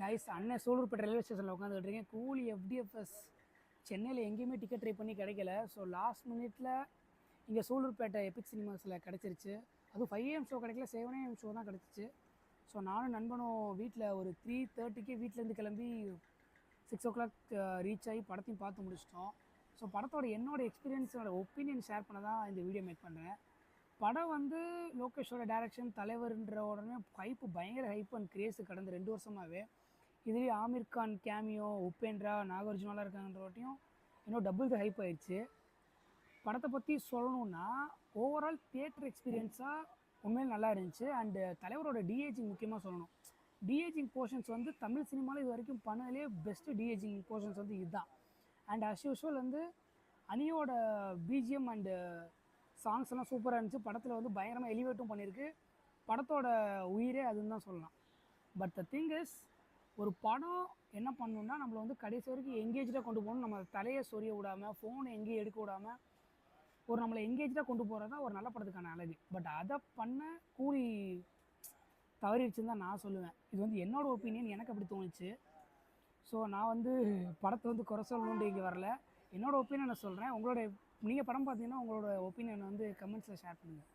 Guys அண்ணன் Sullurpeta railway ஸ்டேஷனில் உட்காந்துக்கிட்டு இருக்கேன். கூலி எஃப்டிஎஃப்எஸ் சென்னையில் எங்கேயுமே டிக்கெட் ட்ரை பண்ணி கிடைக்கல. ஸோ லாஸ்ட் மினிட்ல இங்கே சூலூர்பேட்டை எபிக் சினிமாஸில் கிடச்சிருச்சு. அதுவும் 5 AM ஷோ கிடைக்கல, 7 AM ஷோ தான் கிடச்சிச்சு. ஸோ நானும் நண்பனும் வீட்டில் ஒரு 3:30க்கே வீட்டிலேருந்து கிளம்பி 6 o'clock ரீச் ஆகி படத்தையும் பார்த்து முடிச்சிட்டோம். ஸோ படத்தோட என்னோட எக்ஸ்பீரியன்ஸோட ஒப்பீனியன் ஷேர் பண்ண தான் இந்த வீடியோ மேக் பண்ணுறேன். படம் வந்து லோகேஷோட டைரக்ஷன் தலைவர்ன்ற உடனே ஹைப்பு பயங்கர ஹைப் அண்ட் கிரேஸு கடந்த 2 வருஷமாகவே. இதுலேயும் ஆமீர் கான் கேமியோ, உபேந்திரா, நாகார்ஜுனாலாம் இருக்காங்கன்றவட்டையும் இன்னும் டபுள் த ஹைப் ஆயிடுச்சு. படத்தை பற்றி சொல்லணுன்னா ஓவரால் தியேட்டர் எக்ஸ்பீரியன்ஸாக உண்மையில் நல்லா இருந்துச்சு. அண்டு தலைவரோட டிஏஜிங் முக்கியமாக சொல்லணும். டிஏஜிங் போர்ஷன்ஸ் வந்து தமிழ் சினிமாவில் இது வரைக்கும் பண்ணதுலேயே பெஸ்ட்டு டிஏஜிங் போர்ஷன்ஸ் வந்து இதுதான். அண்ட் அஸ் யூஷுவல் வந்து அனியோட பிஜிஎம் அண்டு சாங்ஸ் எல்லாம் சூப்பராக இருந்துச்சு. படத்தில் வந்து பயங்கரமாக எலிவேட்டும் பண்ணியிருக்கு. படத்தோட உயிரே அதுன்னு தான் சொல்லலாம். பட் த திங் இஸ், ஒரு படம் என்ன பண்ணணுன்னா நம்மளை வந்து கடைசி வரைக்கும் எங்கேஜாக கொண்டு போகணும். நம்ம தலையை சொரிய விடாமல், ஃபோனை எங்கேயும் எடுக்க விடாமல் ஒரு நம்மளை எங்கேஜாக கொண்டு போகிறது தான் ஒரு நல்ல படத்துக்கான அழகு. பட் அதை பண்ண கூலி தவறிடுச்சுன்னு தான் நான் சொல்லுவேன். இது வந்து என்னோடய ஒப்பீனியன், எனக்கு அப்படி தோணுச்சு. ஸோ நான் வந்து படத்தை வந்து குறை சொல்லணுன்ட்டு இங்கே வரல. என்னோடய ஒப்பீனியனை சொல்கிறேன். நீங்கள் படம் பார்த்தீங்கன்னா உங்களோட ஒப்பீனியன் வந்து கமெண்ட்ஸில் ஷேர் பண்ணுங்கள்.